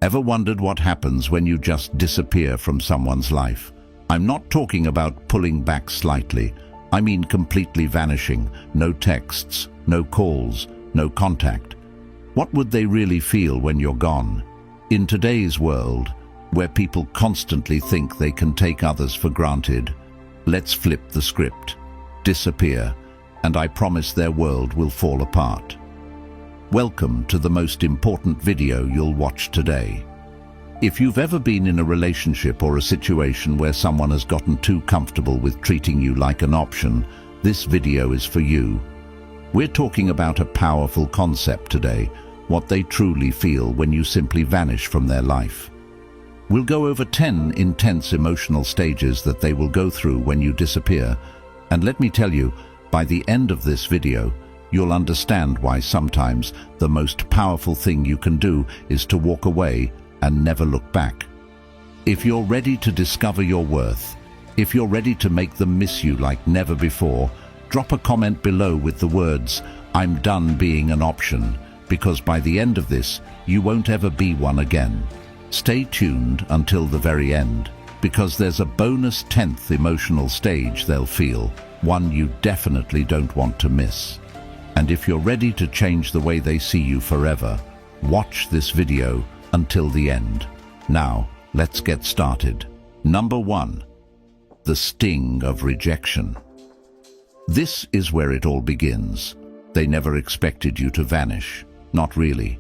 Ever wondered what happens when you just disappear from someone's life? I'm not talking about pulling back slightly. I mean completely vanishing. No texts, no calls, no contact. What would they really feel when you're gone? In today's world, where people constantly think they can take others for granted, let's flip the script. Disappear, and I promise their world will fall apart. Welcome to the most important video you'll watch today. If you've ever been in a relationship or a situation where someone has gotten too comfortable with treating you like an option, this video is for you. We're talking about a powerful concept today, what they truly feel when you simply vanish from their life. We'll go over 10 intense emotional stages that they will go through when you disappear, and let me tell you, by the end of this video, you'll understand why sometimes the most powerful thing you can do is to walk away and never look back. If you're ready to discover your worth, if you're ready to make them miss you like never before, drop a comment below with the words, "I'm done being an option," because by the end of this, you won't ever be one again. Stay tuned until the very end, because there's a bonus 10th emotional stage they'll feel, one you definitely don't want to miss. And if you're ready to change the way they see you forever, watch this video until the end. Now, let's get started. Number 1. The sting of rejection. This is where it all begins. They never expected you to vanish. Not really.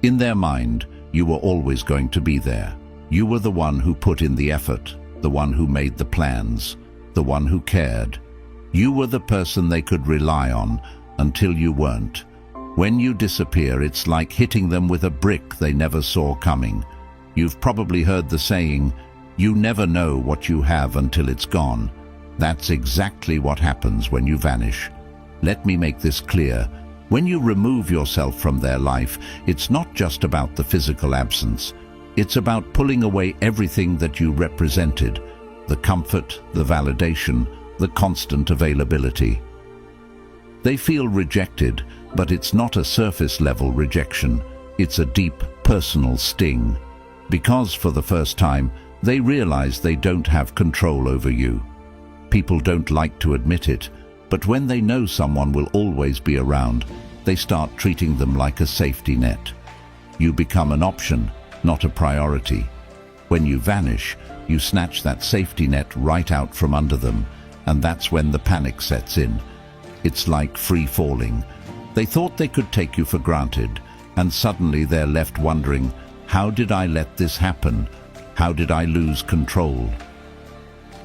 In their mind, you were always going to be there. You were the one who put in the effort, the one who made the plans, the one who cared. You were the person they could rely on, until you weren't. When you disappear, it's like hitting them with a brick they never saw coming. You've probably heard the saying, "You never know what you have until it's gone." That's exactly what happens when you vanish. Let me make this clear. When you remove yourself from their life, it's not just about the physical absence. It's about pulling away everything that you represented, the comfort, the validation, the constant availability. They feel rejected, but it's not a surface-level rejection. It's a deep, personal sting. Because for the first time, they realize they don't have control over you. People don't like to admit it, but when they know someone will always be around, they start treating them like a safety net. You become an option, not a priority. When you vanish, you snatch that safety net right out from under them, and that's when the panic sets in. It's like free falling. They thought they could take you for granted, and suddenly they're left wondering, how did I let this happen? How did I lose control?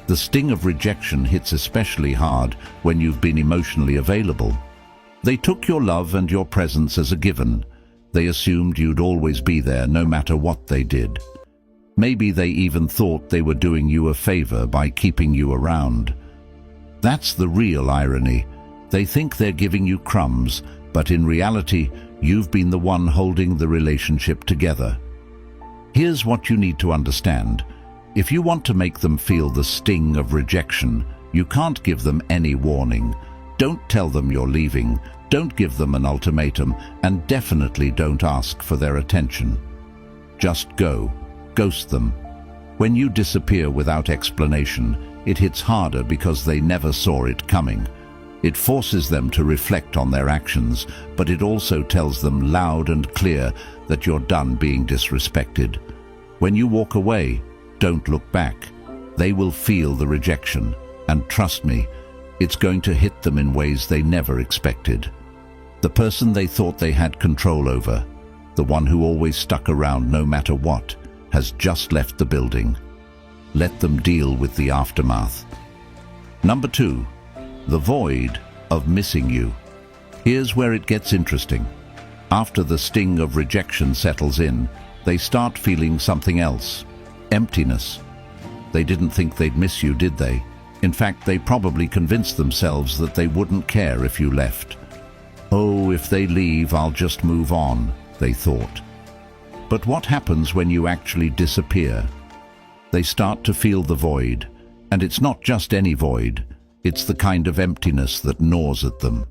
The sting of rejection hits especially hard when you've been emotionally available. They took your love and your presence as a given. They assumed you'd always be there no matter what they did. Maybe they even thought they were doing you a favor by keeping you around. That's the real irony. They think they're giving you crumbs, but in reality, you've been the one holding the relationship together. Here's what you need to understand. If you want to make them feel the sting of rejection, you can't give them any warning. Don't tell them you're leaving, don't give them an ultimatum, and definitely don't ask for their attention. Just go. Ghost them. When you disappear without explanation, it hits harder because they never saw it coming. It forces them to reflect on their actions, but it also tells them loud and clear that you're done being disrespected. When you walk away, don't look back. They will feel the rejection, and trust me, it's going to hit them in ways they never expected. The person they thought they had control over, the one who always stuck around no matter what, has just left the building. Let them deal with the aftermath. Number 2. The void of missing you. Here's where it gets interesting. After the sting of rejection settles in, they start feeling something else. Emptiness. They didn't think they'd miss you, did they? In fact, they probably convinced themselves that they wouldn't care if you left. Oh, if they leave, I'll just move on, they thought. But what happens when you actually disappear? They start to feel the void, and it's not just any void. It's the kind of emptiness that gnaws at them.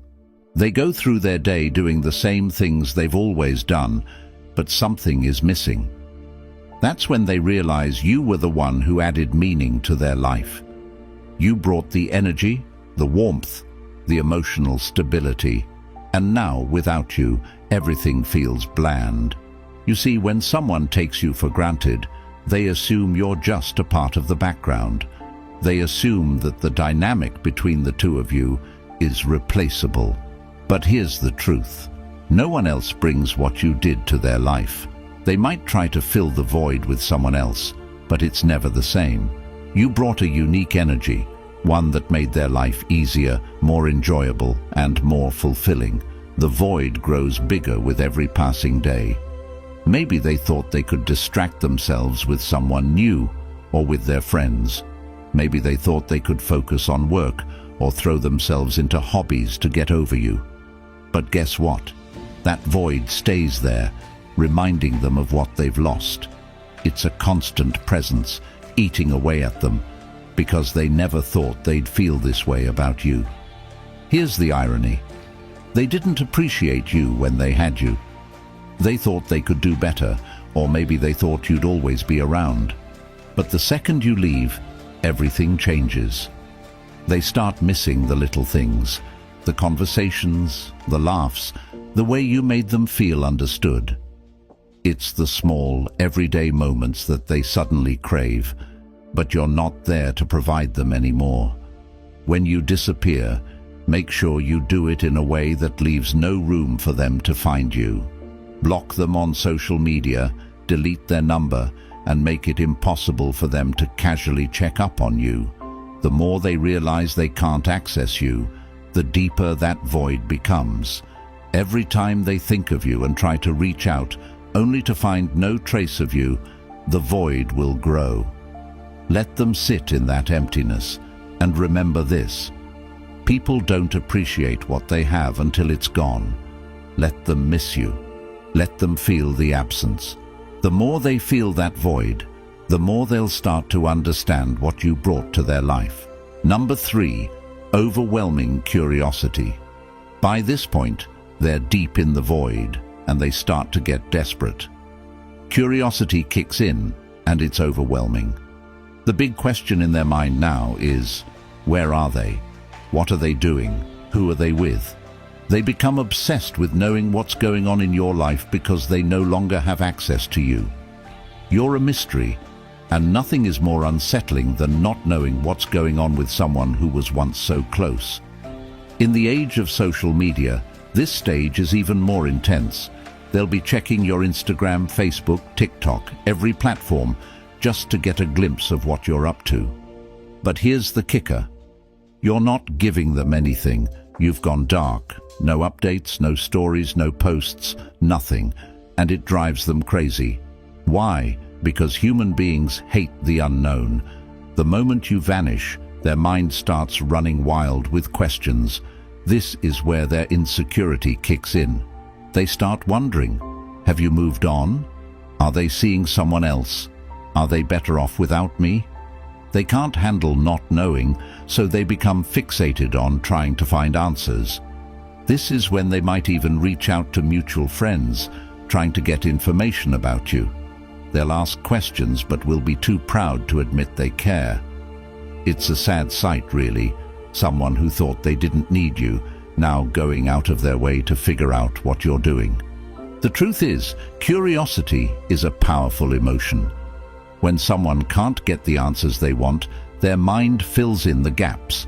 They go through their day doing the same things they've always done, but something is missing. That's when they realize you were the one who added meaning to their life. You brought the energy, the warmth, the emotional stability, and now, without you, everything feels bland. You see, when someone takes you for granted, they assume you're just a part of the background. They assume that the dynamic between the two of you is replaceable. But here's the truth. No one else brings what you did to their life. They might try to fill the void with someone else, but it's never the same. You brought a unique energy, one that made their life easier, more enjoyable, and more fulfilling. The void grows bigger with every passing day. Maybe they thought they could distract themselves with someone new or with their friends. Maybe they thought they could focus on work or throw themselves into hobbies to get over you. But guess what? That void stays there, reminding them of what they've lost. It's a constant presence, eating away at them, because they never thought they'd feel this way about you. Here's the irony. They didn't appreciate you when they had you. They thought they could do better, or maybe they thought you'd always be around. But the second you leave, everything changes. They start missing the little things, the conversations, the laughs, the way you made them feel understood. It's the small, everyday moments that they suddenly crave, but you're not there to provide them anymore. When you disappear, make sure you do it in a way that leaves no room for them to find you. Block them on social media, delete their number, and make it impossible for them to casually check up on you. The more they realize they can't access you, the deeper that void becomes. Every time they think of you and try to reach out, only to find no trace of you, the void will grow. Let them sit in that emptiness, and remember this: people don't appreciate what they have until it's gone. Let them miss you. Let them feel the absence. The more they feel that void, the more they'll start to understand what you brought to their life. Number 3, overwhelming curiosity. By this point, they're deep in the void, and they start to get desperate. Curiosity kicks in, and it's overwhelming. The big question in their mind now is, where are they? What are they doing? Who are they with? They become obsessed with knowing what's going on in your life because they no longer have access to you. You're a mystery, and nothing is more unsettling than not knowing what's going on with someone who was once so close. In the age of social media, this stage is even more intense. They'll be checking your Instagram, Facebook, TikTok, every platform, just to get a glimpse of what you're up to. But here's the kicker. You're not giving them anything. You've gone dark. No updates, no stories, no posts, nothing. And it drives them crazy. Why? Because human beings hate the unknown. The moment you vanish, their mind starts running wild with questions. This is where their insecurity kicks in. They start wondering, have you moved on? Are they seeing someone else? Are they better off without me? They can't handle not knowing, so they become fixated on trying to find answers. This is when they might even reach out to mutual friends, trying to get information about you. They'll ask questions but will be too proud to admit they care. It's a sad sight, really. Someone who thought they didn't need you, now going out of their way to figure out what you're doing. The truth is, curiosity is a powerful emotion. When someone can't get the answers they want, their mind fills in the gaps.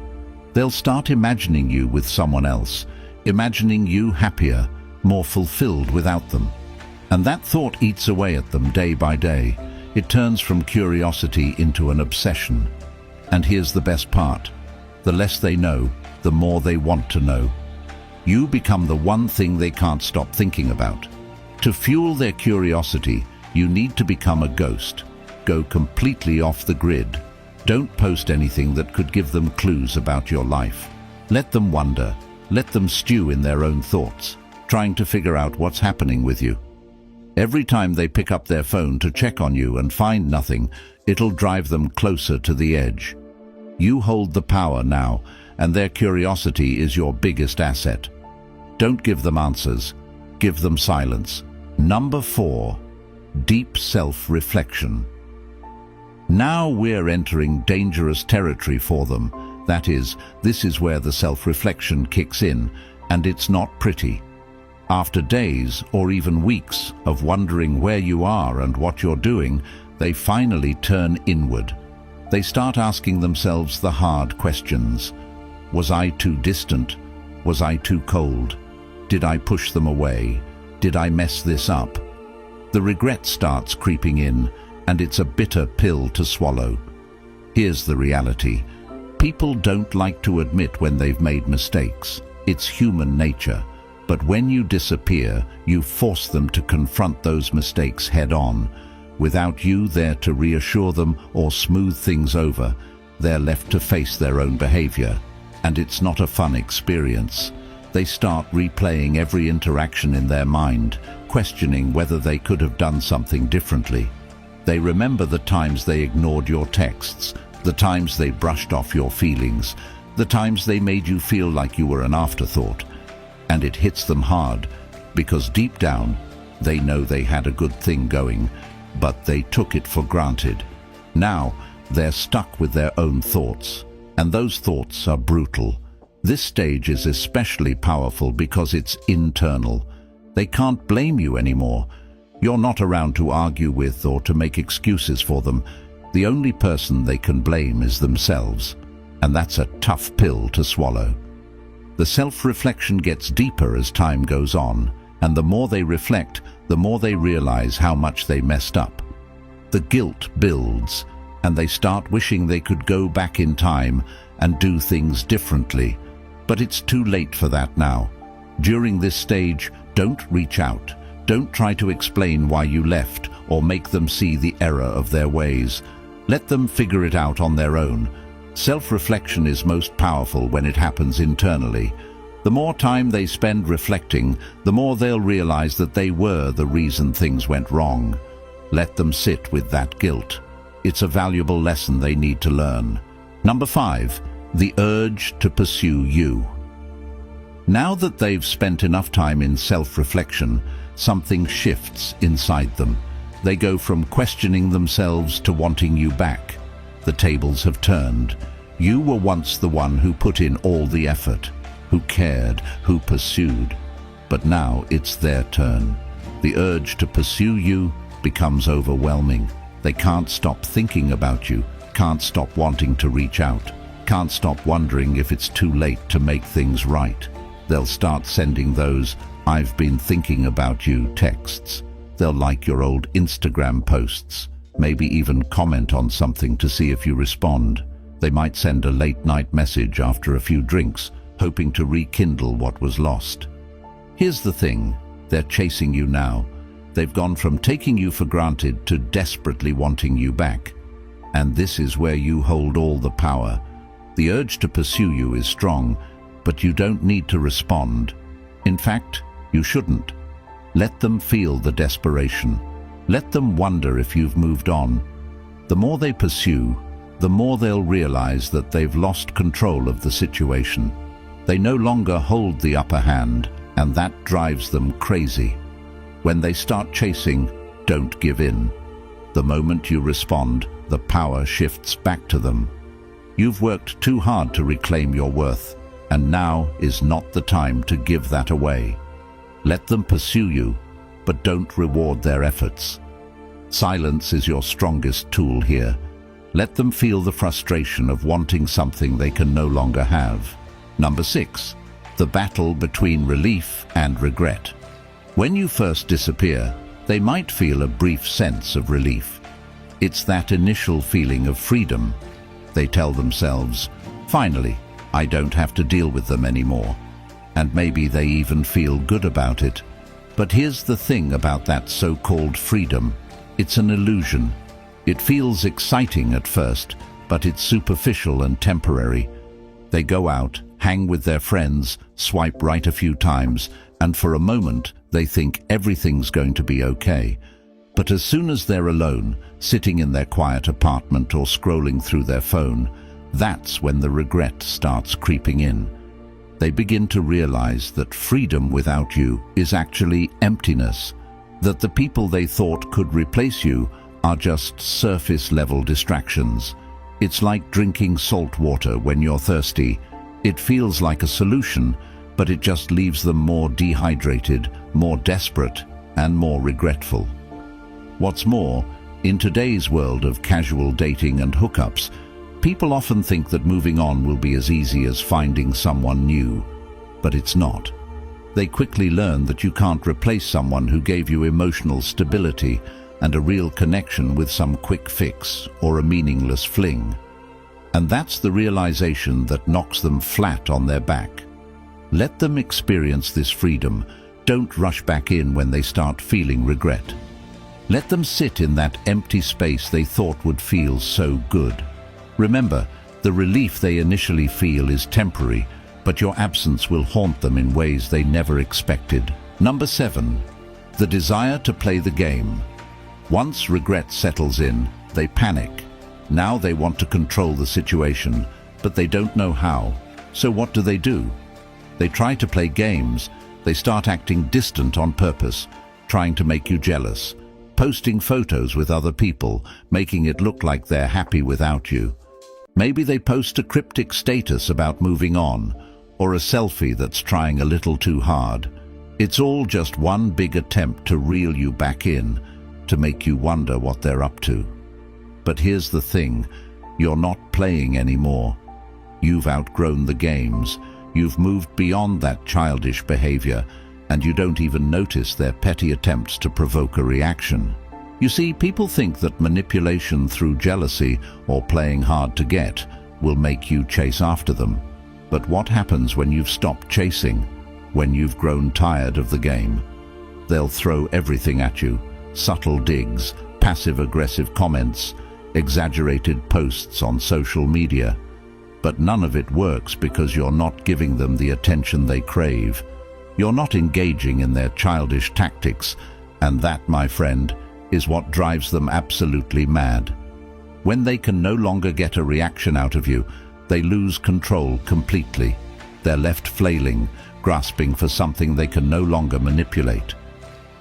They'll start imagining you with someone else, imagining you happier, more fulfilled without them. And that thought eats away at them day by day. It turns from curiosity into an obsession. And here's the best part. The less they know, the more they want to know. You become the one thing they can't stop thinking about. To fuel their curiosity, you need to become a ghost. Go completely off the grid. Don't post anything that could give them clues about your life. Let them wonder. Let them stew in their own thoughts, trying to figure out what's happening with you. Every time they pick up their phone to check on you and find nothing, it'll drive them closer to the edge. You hold the power now, and their curiosity is your biggest asset. Don't give them answers. Give them silence. Number 4, deep self-reflection. Now we're entering dangerous territory for them. That is, this is where the self-reflection kicks in, and it's not pretty. After days or even weeks of wondering where you are and what you're doing, they finally turn inward. They start asking themselves the hard questions. Was I too distant? Was I too cold? Did I push them away? Did I mess this up? The regret starts creeping in, and it's a bitter pill to swallow. Here's the reality. People don't like to admit when they've made mistakes. It's human nature. But when you disappear, you force them to confront those mistakes head-on. Without you there to reassure them or smooth things over, they're left to face their own behavior. And it's not a fun experience. They start replaying every interaction in their mind, questioning whether they could have done something differently. They remember the times they ignored your texts, the times they brushed off your feelings, the times they made you feel like you were an afterthought. And it hits them hard, because deep down, they know they had a good thing going, but they took it for granted. Now, they're stuck with their own thoughts, and those thoughts are brutal. This stage is especially powerful because it's internal. They can't blame you anymore. You're not around to argue with or to make excuses for them. The only person they can blame is themselves, and that's a tough pill to swallow. The self-reflection gets deeper as time goes on, and the more they reflect, the more they realize how much they messed up. The guilt builds, and they start wishing they could go back in time and do things differently. But it's too late for that now. During this stage, don't reach out. Don't try to explain why you left or make them see the error of their ways. Let them figure it out on their own. Self-reflection is most powerful when it happens internally. The more time they spend reflecting, the more they'll realize that they were the reason things went wrong. Let them sit with that guilt. It's a valuable lesson they need to learn. Number 5, the urge to pursue you. Now that they've spent enough time in self-reflection, something shifts inside them. They go from questioning themselves to wanting you back. The tables have turned. You were once the one who put in all the effort, who cared, who pursued. But now it's their turn. The urge to pursue you becomes overwhelming. They can't stop thinking about you, can't stop wanting to reach out, can't stop wondering if it's too late to make things right. They'll start sending those "I've been thinking about you" texts. They'll like your old Instagram posts, maybe even comment on something to see if you respond. They might send a late-night message after a few drinks, hoping to rekindle what was lost. Here's the thing, they're chasing you now. They've gone from taking you for granted to desperately wanting you back. And this is where you hold all the power. The urge to pursue you is strong, but you don't need to respond. In fact, you shouldn't. Let them feel the desperation. Let them wonder if you've moved on. The more they pursue, the more they'll realize that they've lost control of the situation. They no longer hold the upper hand, and that drives them crazy. When they start chasing, don't give in. The moment you respond, the power shifts back to them. You've worked too hard to reclaim your worth, and now is not the time to give that away. Let them pursue you, but don't reward their efforts. Silence is your strongest tool here. Let them feel the frustration of wanting something they can no longer have. Number 6, the battle between relief and regret. When you first disappear, they might feel a brief sense of relief. It's that initial feeling of freedom. They tell themselves, "Finally, I don't have to deal with them anymore." And maybe they even feel good about it. But here's the thing about that so-called freedom. It's an illusion. It feels exciting at first, but it's superficial and temporary. They go out, hang with their friends, swipe right a few times, and for a moment they think everything's going to be okay. But as soon as they're alone, sitting in their quiet apartment or scrolling through their phone, that's when the regret starts creeping in. They begin to realize that freedom without you is actually emptiness. that the people they thought could replace you are just surface-level distractions. It's like drinking salt water when you're thirsty. It feels like a solution, but it just leaves them more dehydrated, more desperate, and more regretful. What's more, in today's world of casual dating and hookups, people often think that moving on will be as easy as finding someone new, but it's not. They quickly learn that you can't replace someone who gave you emotional stability and a real connection with some quick fix or a meaningless fling. And that's the realization that knocks them flat on their back. Let them experience this freedom. Don't rush back in when they start feeling regret. Let them sit in that empty space they thought would feel so good. Remember, the relief they initially feel is temporary, but your absence will haunt them in ways they never expected. Number 7. The desire to play the game. Once regret settles in, they panic. Now they want to control the situation, but they don't know how. So what do? They try to play games. They start acting distant on purpose, trying to make you jealous, posting photos with other people, making it look like they're happy without you. Maybe they post a cryptic status about moving on, or a selfie that's trying a little too hard. It's all just one big attempt to reel you back in, to make you wonder what they're up to. But here's the thing, you're not playing anymore. You've outgrown the games, you've moved beyond that childish behavior, and you don't even notice their petty attempts to provoke a reaction. You see, people think that manipulation through jealousy or playing hard to get will make you chase after them. But what happens when you've stopped chasing, when you've grown tired of the game? They'll throw everything at you. Subtle digs, passive-aggressive comments, exaggerated posts on social media. But none of it works because you're not giving them the attention they crave. You're not engaging in their childish tactics, and that, my friend, is what drives them absolutely mad. When they can no longer get a reaction out of you, they lose control completely. They're left flailing, grasping for something they can no longer manipulate.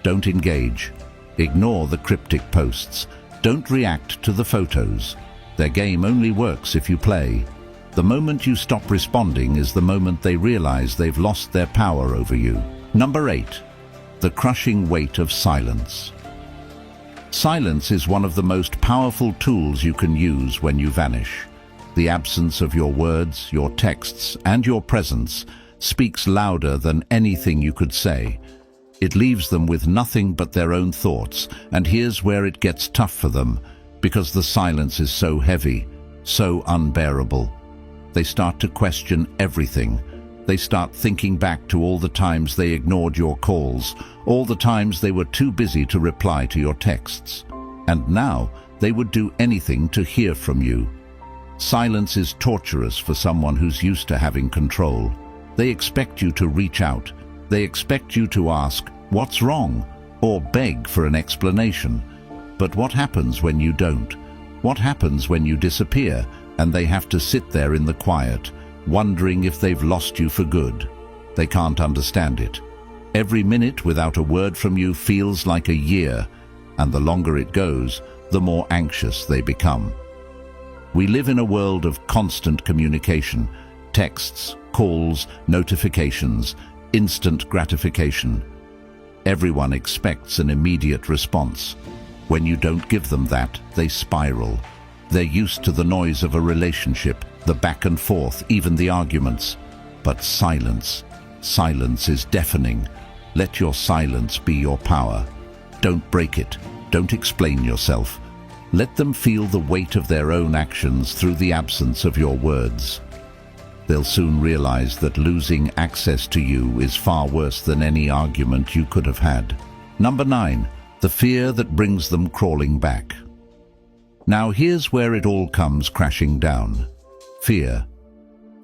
Don't engage. Ignore the cryptic posts. Don't react to the photos. Their game only works if you play. The moment you stop responding is the moment they realize they've lost their power over you. Number 8. The crushing weight of silence. Silence is one of the most powerful tools you can use when you vanish. The absence of your words, your texts, and your presence speaks louder than anything you could say. It leaves them with nothing but their own thoughts, and here's where it gets tough for them, because the silence is so heavy, so unbearable. They start to question everything. They start thinking back to all the times they ignored your calls, all the times they were too busy to reply to your texts. And now they would do anything to hear from you. Silence is torturous for someone who's used to having control. They expect you to reach out. They expect you to ask, "What's wrong?" or beg for an explanation. But what happens when you don't? What happens when you disappear and they have to sit there in the quiet, wondering if they've lost you for good? They can't understand it. Every minute without a word from you feels like a year, and the longer it goes, the more anxious they become. We live in a world of constant communication, texts, calls, notifications, instant gratification. Everyone expects an immediate response. When you don't give them that, they spiral. They're used to the noise of a relationship, the back and forth, even the arguments. But silence is deafening. Let your silence be your power. Don't break it. Don't explain yourself. Let them feel the weight of their own actions through the absence of your words. They'll soon realize that losing access to you is far worse than any argument you could have had. Number 9. The fear that brings them crawling back. Now here's where it all comes crashing down. Fear.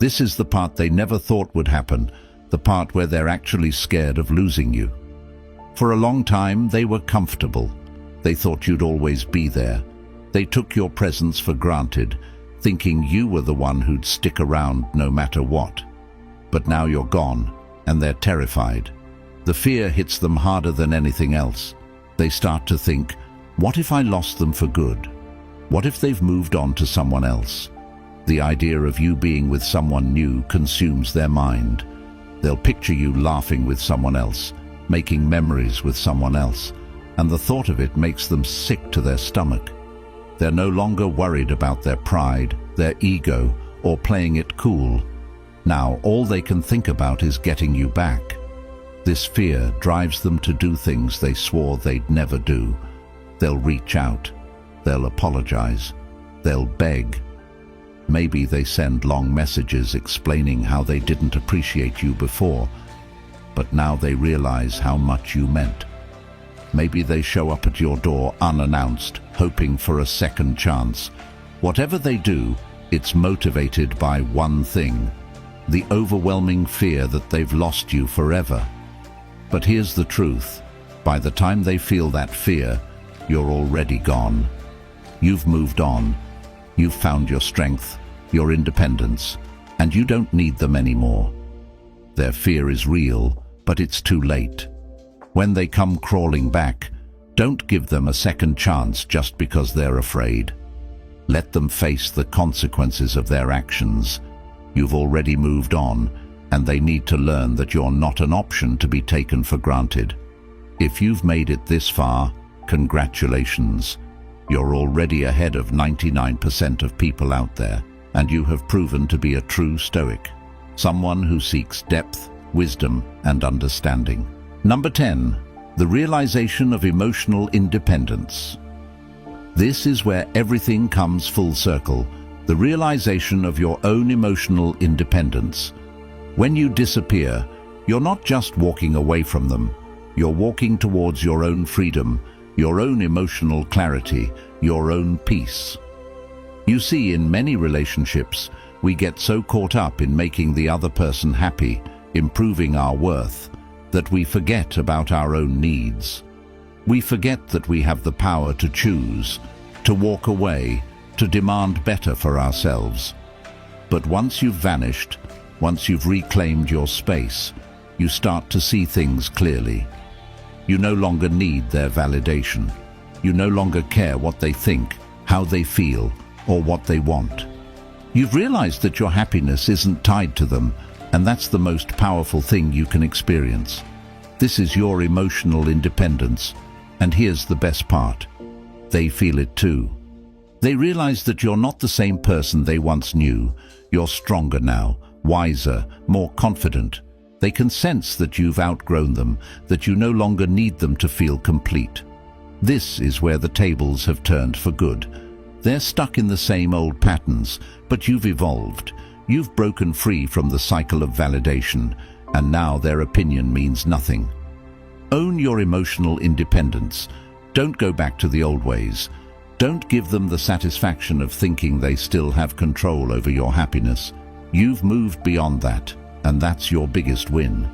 This is the part they never thought would happen, the part where they're actually scared of losing you. For a long time, they were comfortable. They thought you'd always be there. They took your presence for granted, thinking you were the one who'd stick around no matter what. But now you're gone, and they're terrified. The fear hits them harder than anything else. They start to think, what if I lost them for good? What if they've moved on to someone else? The idea of you being with someone new consumes their mind. They'll picture you laughing with someone else, making memories with someone else, and the thought of it makes them sick to their stomach. They're no longer worried about their pride, their ego, or playing it cool. Now all they can think about is getting you back. This fear drives them to do things they swore they'd never do. They'll reach out. They'll apologize. They'll beg. Maybe they send long messages explaining how they didn't appreciate you before, but now they realize how much you meant. Maybe they show up at your door unannounced, hoping for a second chance. Whatever they do, it's motivated by one thing: the overwhelming fear that they've lost you forever. But here's the truth. By the time they feel that fear, you're already gone. You've moved on. You've found your strength, your independence, and you don't need them anymore. Their fear is real, but it's too late. When they come crawling back, don't give them a second chance just because they're afraid. Let them face the consequences of their actions. You've already moved on, and they need to learn that you're not an option to be taken for granted. If you've made it this far, congratulations. You're already ahead of 99% of people out there, and you have proven to be a true Stoic, someone who seeks depth, wisdom, and understanding. Number 10, the realization of emotional independence. This is where everything comes full circle, the realization of your own emotional independence. When you disappear, you're not just walking away from them, you're walking towards your own freedom, your own emotional clarity, your own peace. You see, in many relationships, we get so caught up in making the other person happy, improving our worth, that we forget about our own needs. We forget that we have the power to choose, to walk away, to demand better for ourselves. But once you've vanished, once you've reclaimed your space, you start to see things clearly. You no longer need their validation. You no longer care what they think, how they feel, or what they want. You've realized that your happiness isn't tied to them, and that's the most powerful thing you can experience. This is your emotional independence, and here's the best part. They feel it too. They realize that you're not the same person they once knew. You're stronger now, wiser, more confident. They can sense that you've outgrown them, that you no longer need them to feel complete. This is where the tables have turned for good. They're stuck in the same old patterns, but you've evolved. You've broken free from the cycle of validation, and now their opinion means nothing. Own your emotional independence. Don't go back to the old ways. Don't give them the satisfaction of thinking they still have control over your happiness. You've moved beyond that, and that's your biggest win.